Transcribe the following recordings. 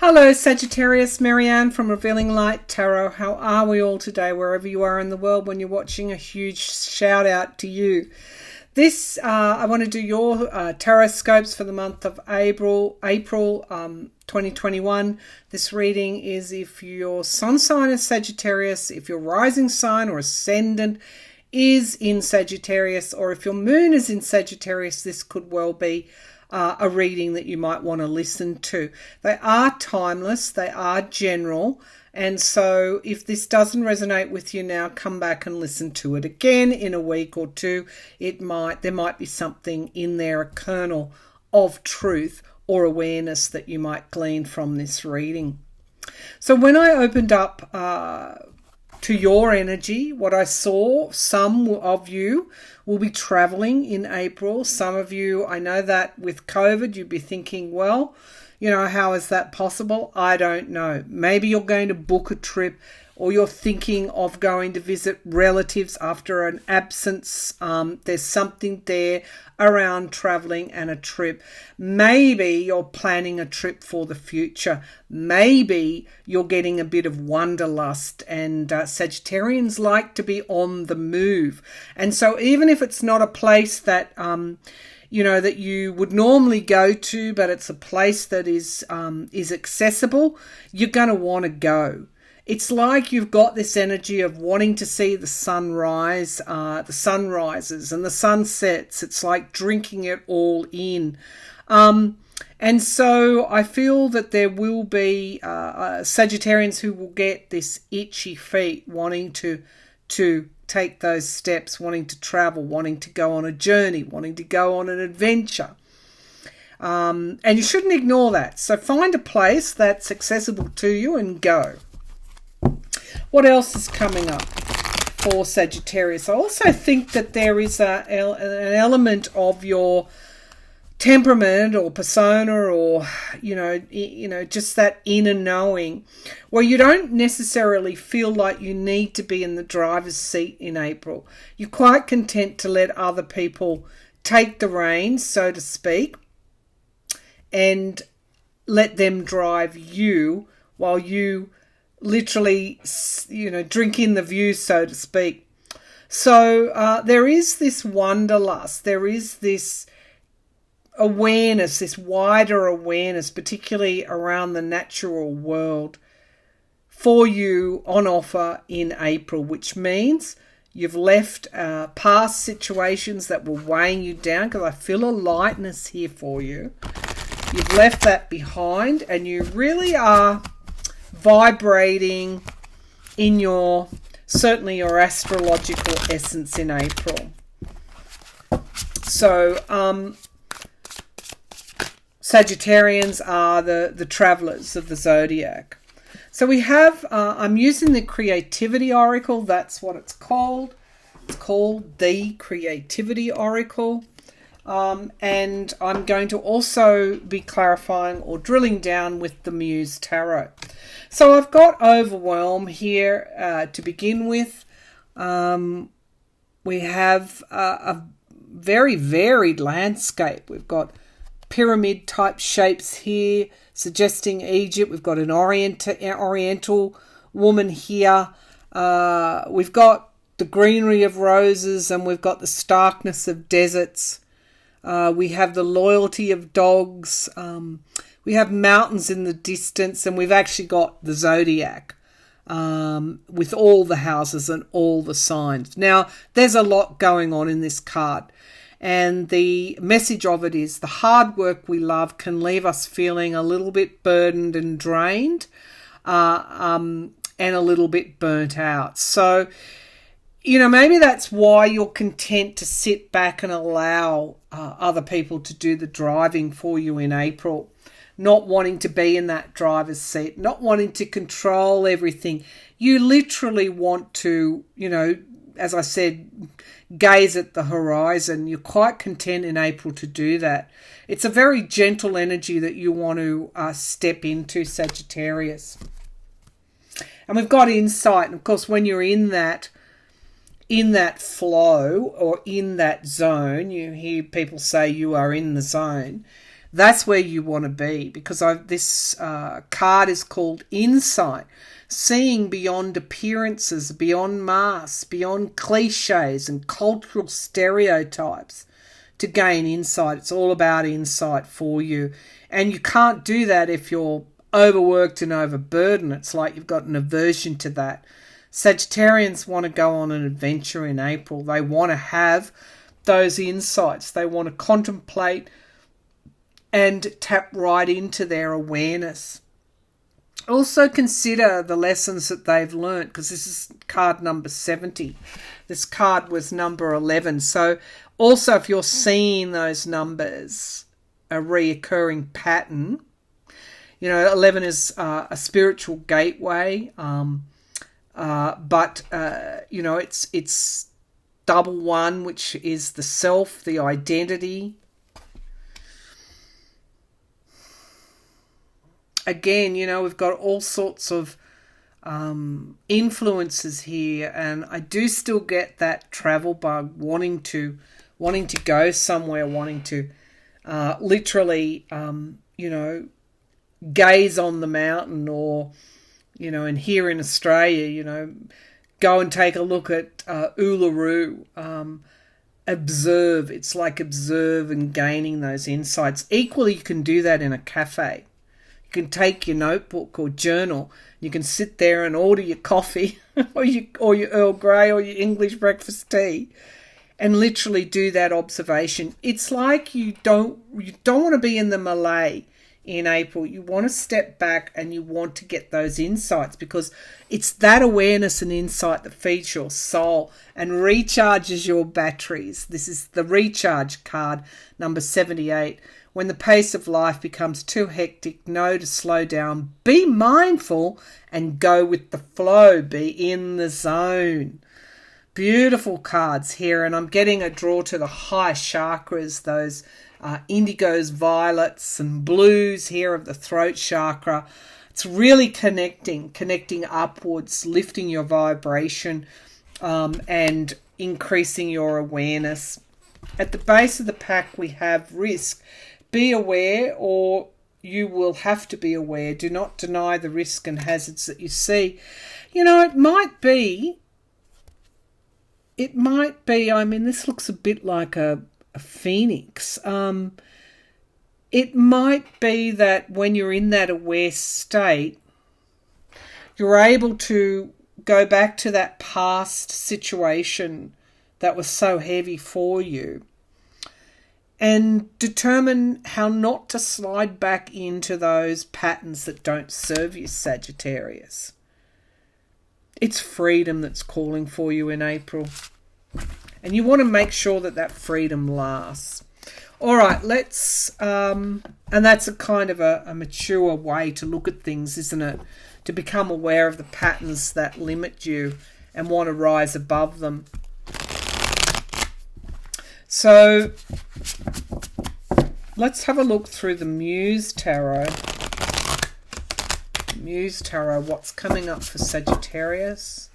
Hello Sagittarius, Marianne from Revealing Light Tarot. How are we all today, wherever you are in the world when you're watching? A huge shout out to you. I want to do your Taroscopes for the month of April 2021. This reading is if your sun sign is Sagittarius, if your rising sign or ascendant is in Sagittarius, or if your moon is in Sagittarius, this could well be a reading that you might want to listen to. They are timeless, they are general, and so if this doesn't resonate with you now, come back and listen to it again in a week or two. There might be something in there, a kernel of truth or awareness that you might glean from this reading. So when I opened up to your energy, what I saw, some of you will be traveling in April. Some of you, I know that with COVID, you'd be thinking, well, how is that possible? I don't know. Maybe you're going to book a trip, or you're thinking of going to visit relatives after an absence. There's something there around traveling and a trip. Maybe you're planning a trip for the future. Maybe you're getting a bit of wanderlust, and Sagittarians like to be on the move. And so even if it's not a place that that you would normally go to, but it's a place that is accessible, you're going to want to go. It's like you've got this energy of wanting to see the sunrise, the sunrises and the sunsets. It's like drinking it all in. And so I feel that there will be Sagittarians who will get this itchy feet, wanting to take those steps, wanting to travel, wanting to go on a journey, wanting to go on an adventure. And you shouldn't ignore that. So find a place that's accessible to you and go. What else is coming up for Sagittarius? I also think that there is an element of your temperament or persona, or just that inner knowing, where you don't necessarily feel like you need to be in the driver's seat in April. You're quite content to let other people take the reins, so to speak, and let them drive you while you literally drink in the view, so to speak. So there is this wanderlust, there is this awareness, this wider awareness, particularly around the natural world, for you on offer in April, which means you've left past situations that were weighing you down, because I feel a lightness here for you. You've left that behind, and you really are vibrating in certainly your astrological essence in April. So Sagittarians are the travelers of the zodiac. So we have, I'm using the Creativity Oracle. That's what it's called. It's called the Creativity Oracle. And I'm going to also be clarifying or drilling down with the Muse Tarot. So I've got Overwhelm here to begin with. We have a very varied landscape. We've got pyramid type shapes here suggesting Egypt. We've got an oriental woman here. We've got the greenery of roses, and we've got the starkness of deserts. We have the loyalty of dogs. We have mountains in the distance, and we've actually got the zodiac with all the houses and all the signs. Now, there's a lot going on in this card, and the message of it is the hard work we love can leave us feeling a little bit burdened and drained, and a little bit burnt out. So, maybe that's why you're content to sit back and allow other people to do the driving for you in April. Not wanting to be in that driver's seat, not wanting to control everything. You literally want to, as I said, gaze at the horizon. You're quite content in April to do that. It's a very gentle energy that you want to step into, Sagittarius. And we've got insight. And of course, when you're in that flow or in that zone, you hear people say you are in the zone. That's where you want to be, because this card is called Insight. Seeing beyond appearances, beyond masks, beyond cliches and cultural stereotypes to gain insight. It's all about insight for you. And you can't do that if you're overworked and overburdened. It's like you've got an aversion to that. Sagittarians want to go on an adventure in April. They want to have those insights. They want to contemplate and tap right into their awareness. Also consider the lessons that they've learnt, because this is card number 70. This card was number 11. So also, if you're seeing those numbers, a reoccurring pattern, 11 is a spiritual gateway, but it's double one, which is the self, the identity. Again, we've got all sorts of influences here, and I do still get that travel bug, wanting to go somewhere, wanting to literally, gaze on the mountain, or, and here in Australia, go and take a look at Uluru, observe. It's like observe and gaining those insights. Equally, you can do that in a cafe. You can take your notebook or journal. You can sit there and order your coffee or your Earl Grey or your English breakfast tea, and literally do that observation. It's like you don't want to be in the melee in April. You want to step back and you want to get those insights, because it's that awareness and insight that feeds your soul and recharges your batteries. This is the recharge card, number 78. When the pace of life becomes too hectic, know to slow down, be mindful and go with the flow, be in the zone. Beautiful cards here, and I'm getting a draw to the high chakras, those indigos, violets and blues here of the throat chakra. It's really connecting upwards, lifting your vibration, and increasing your awareness. At the base of the pack we have risk. Be aware, or you will have to be aware. Do not deny the risk and hazards that you see. It might be, this looks a bit like a phoenix. It might be that when you're in that aware state, you're able to go back to that past situation that was so heavy for you, and determine how not to slide back into those patterns that don't serve you, Sagittarius. It's freedom that's calling for you in April, and you want to make sure that freedom lasts. All right, let's, and that's a kind of a mature way to look at things, isn't it? To become aware of the patterns that limit you and want to rise above them. So let's have a look through the Muse Tarot. Muse Tarot, what's coming up for Sagittarius?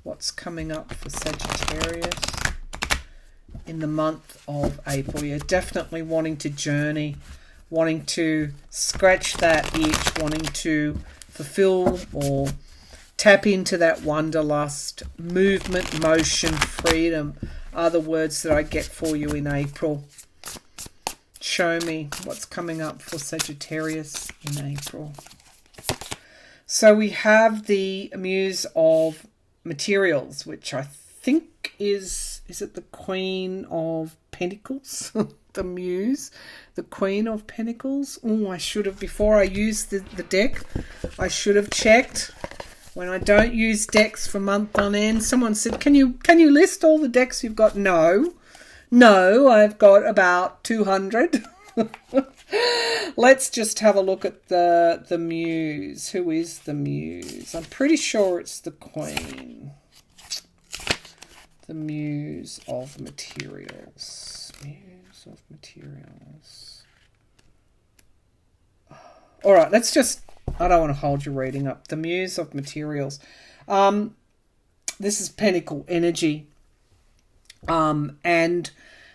What's coming up for Sagittarius in the month of April? You're definitely wanting to journey, wanting to scratch that itch, wanting to fulfill or tap into that wanderlust. Movement, motion, freedom are the words that I get for you in April. Show me what's coming up for Sagittarius in April. So we have the Muse of Materials, which I think is it the Queen of Pentacles? The Muse, the Queen of Pentacles. Oh, I should have, before I used the deck, I should have checked. When I don't use decks for month on end, someone said, can you list all the decks you've got? No, I've got about 200. Let's just have a look at the Muse. Who is the Muse? I'm pretty sure it's the Queen. The Muse of Materials. Muse of Materials. All right, let's just, I don't want to hold your reading up. The Muse of Materials. This is Pentacle energy. And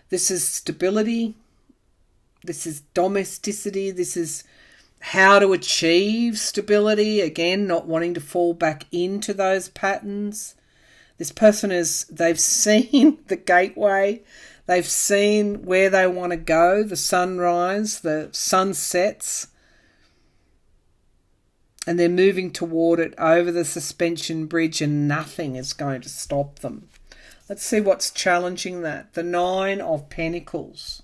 this is stability. This is domesticity. This is how to achieve stability. Again, not wanting to fall back into those patterns. This person they've seen the gateway. They've seen where they want to go, the sunrise, the sunsets. And they're moving toward it over the suspension bridge, and nothing is going to stop them. Let's see what's challenging that. The 9 of Pentacles.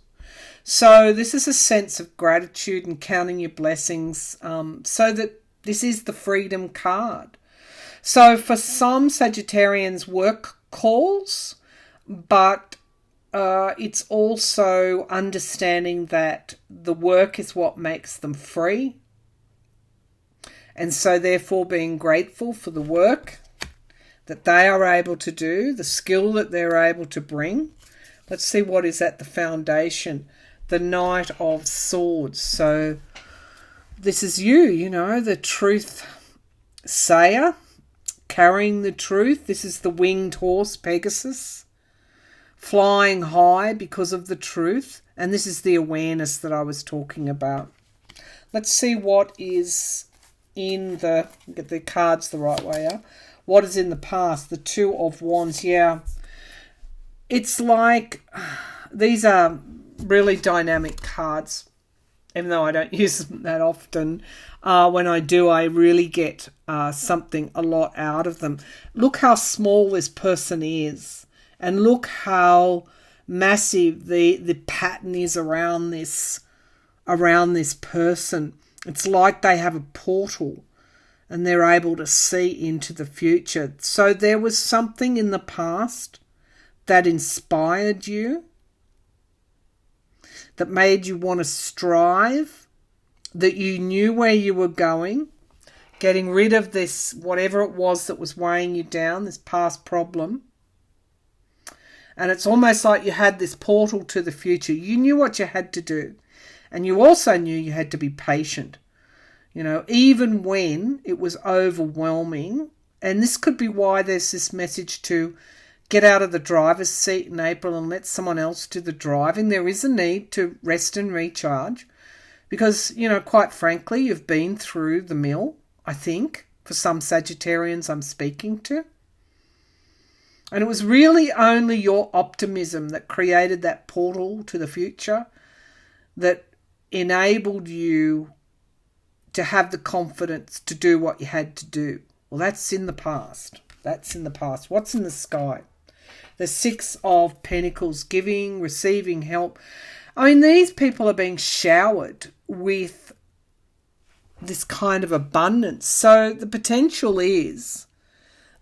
So this is a sense of gratitude and counting your blessings, so that this is the freedom card. So for some Sagittarians, work calls, but it's also understanding that the work is what makes them free. And so therefore being grateful for the work that they are able to do, the skill that they're able to bring. Let's see what is at the foundation. The Knight of Swords. So this is you know, the truth sayer, carrying the truth. This is the winged horse, Pegasus, flying high because of the truth. And this is the awareness that I was talking about. Let's see what is in get the cards the right way up. What is in the past? The 2 of Wands. Yeah. It's like these are really dynamic cards, even though I don't use them that often. When I do, I really get something a lot out of them. Look how small this person is, and look how massive the pattern is around this person. It's like they have a portal and they're able to see into the future. So there was something in the past that inspired you, that made you want to strive, that you knew where you were going, getting rid of this, whatever it was that was weighing you down, this past problem. And it's almost like you had this portal to the future. You knew what you had to do. And you also knew you had to be patient. You know, even when it was overwhelming. And this could be why there's this message to get out of the driver's seat in April and let someone else do the driving. There is a need to rest and recharge. Because, you know, quite frankly, you've been through the mill, I think, for some Sagittarians I'm speaking to. And it was really only your optimism that created that portal to the future, that enabled you to have the confidence to do what you had to do. Well, that's in the past. That's in the past. What's in the sky? The 6 of Pentacles, giving, receiving help. I mean, these people are being showered with this kind of abundance. So the potential is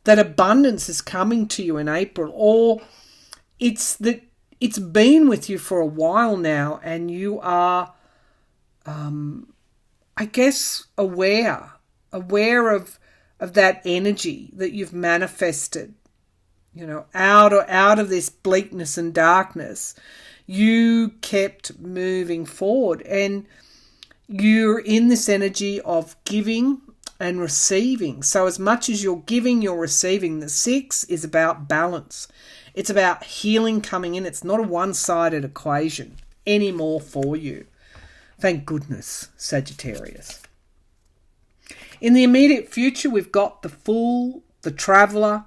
that abundance is coming to you in April, or it's that it's been with you for a while now, and you are, I guess, aware of that energy that you've manifested. You know, out of this bleakness and darkness, you kept moving forward, and you're in this energy of giving and receiving. So as much as you're giving, you're receiving. The 6 is about balance. It's about healing coming in. It's not a one-sided equation anymore for you. Thank goodness, Sagittarius. In the immediate future, we've got the Fool, the Traveller,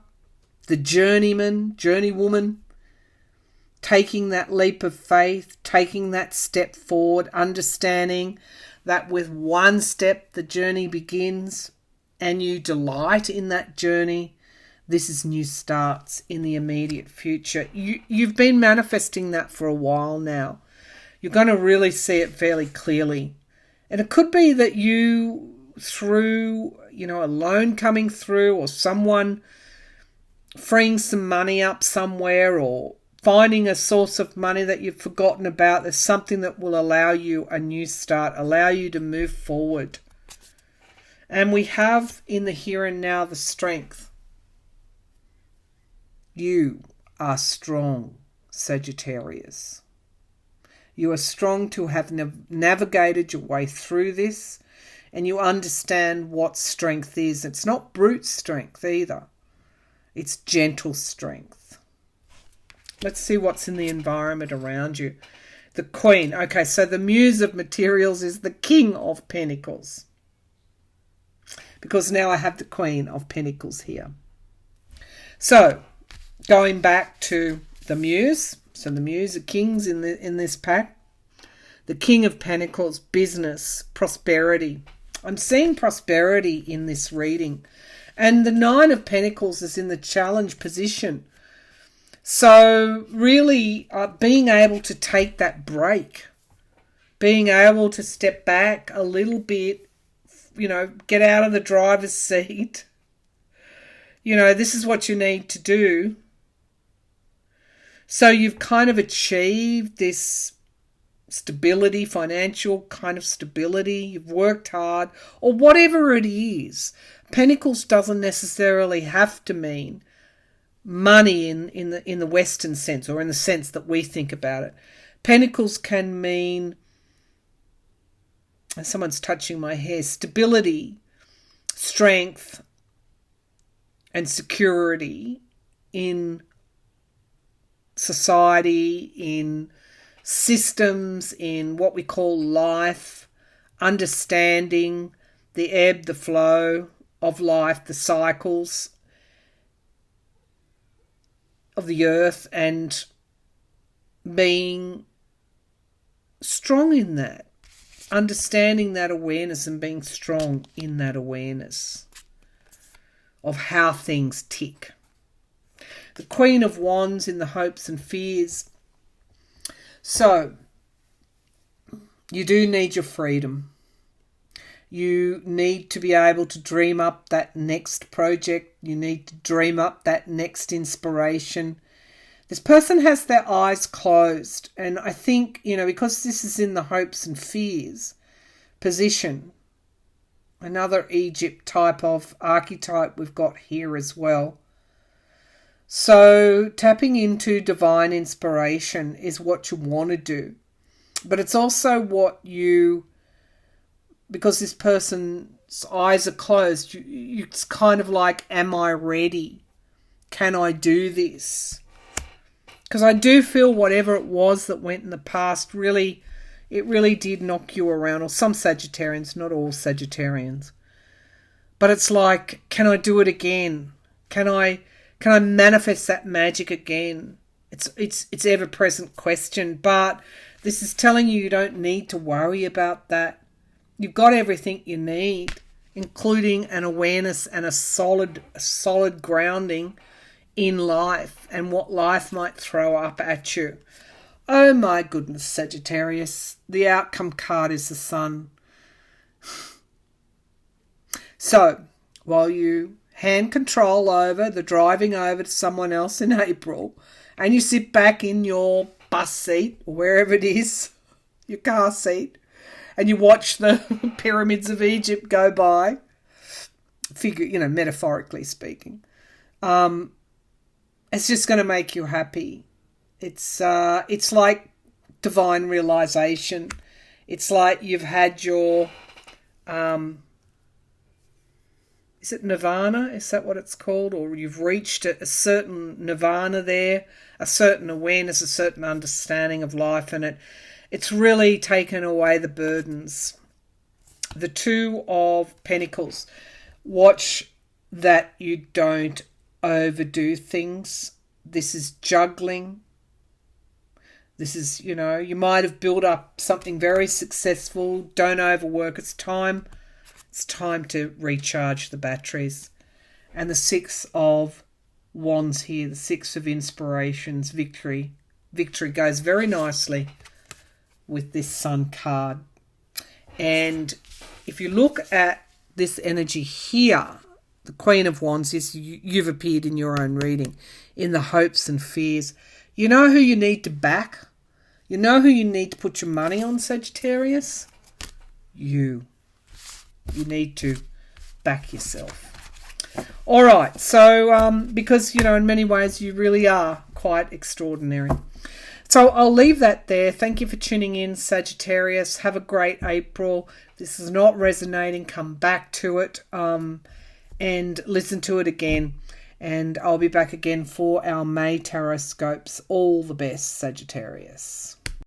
the Journeyman, Journeywoman, taking that leap of faith, taking that step forward, understanding that with one step the journey begins, and you delight in that journey. This is new starts in the immediate future. You've been manifesting that for a while now. You're going to really see it fairly clearly. And it could be that you, through, you know, a loan coming through, or someone freeing some money up somewhere, or finding a source of money that you've forgotten about. There's something that will allow you a new start, allow you to move forward. And we have in the here and now the strength. You are strong, Sagittarius. You are strong to have navigated your way through this, and you understand what strength is. It's not brute strength either. It's gentle strength. Let's see what's in the environment around you. The Queen. Okay, so the Muse of Materials is the King of Pentacles. Because now I have the Queen of Pentacles here. So, going back to the Muse. So the Muse, the Kings in this pack. The King of Pentacles, business, prosperity. I'm seeing prosperity in this reading. And the Nine of Pentacles is in the challenge position. So really being able to take that break, being able to step back a little bit, you know, get out of the driver's seat. You know, this is what you need to do. So you've kind of achieved this stability, financial kind of stability. You've worked hard, or whatever it is. Pentacles doesn't necessarily have to mean money in the Western sense, or in the sense that we think about it. Pentacles can mean, someone's touching my hair, stability, strength, and security in society, in systems, in what we call life, understanding the ebb, the flow of life, the cycles of the earth, and being strong in that, understanding that awareness and being strong in that awareness of how things tick. The Queen of Wands in the hopes and fears. So, you do need your freedom. You need to be able to dream up that next project. You need to dream up that next inspiration. This person has their eyes closed. And I think, you know, because this is in the hopes and fears position, another Egypt type of archetype we've got here as well. So tapping into divine inspiration is what you want to do. But it's also what you, because this person's eyes are closed, it's kind of like, am I ready? Can I do this? Because I do feel whatever it was that went in the past, really, it really did knock you around. Or some Sagittarians, not all Sagittarians. But it's like, can I do it again? Can I manifest that magic again? It's ever-present question. But this is telling you don't need to worry about that. You've got everything you need, including an awareness and a solid grounding in life and what life might throw up at you. Oh my goodness, Sagittarius. The outcome card is the Sun. So, while you hand control over the driving over to someone else in April, and you sit back in your bus seat, or wherever it is, your car seat, and you watch the pyramids of Egypt go by, metaphorically speaking, it's just going to make you happy. It's like divine realization. It's like you've had your, is it nirvana? Is that what it's called? Or you've reached a certain nirvana there, a certain awareness, a certain understanding of life, and it's really taken away the burdens. The Two of Pentacles. Watch that you don't overdo things. This is juggling. This is, you might have built up something very successful. Don't overwork. It's time to recharge the batteries. And the Six of Wands here, the Six of Inspirations, victory. Victory goes very nicely with this Sun card. And if you look at this energy here, the Queen of Wands is, you've appeared in your own reading, in the hopes and fears. You know who you need to back? You know who you need to put your money on, Sagittarius? You need to back yourself. All right, so because, in many ways you really are quite extraordinary. So I'll leave that there. Thank you for tuning in, Sagittarius. Have a great April. If this is not resonating, come back to it and listen to it again. And I'll be back again for our May Tarot Scopes. All the best, Sagittarius.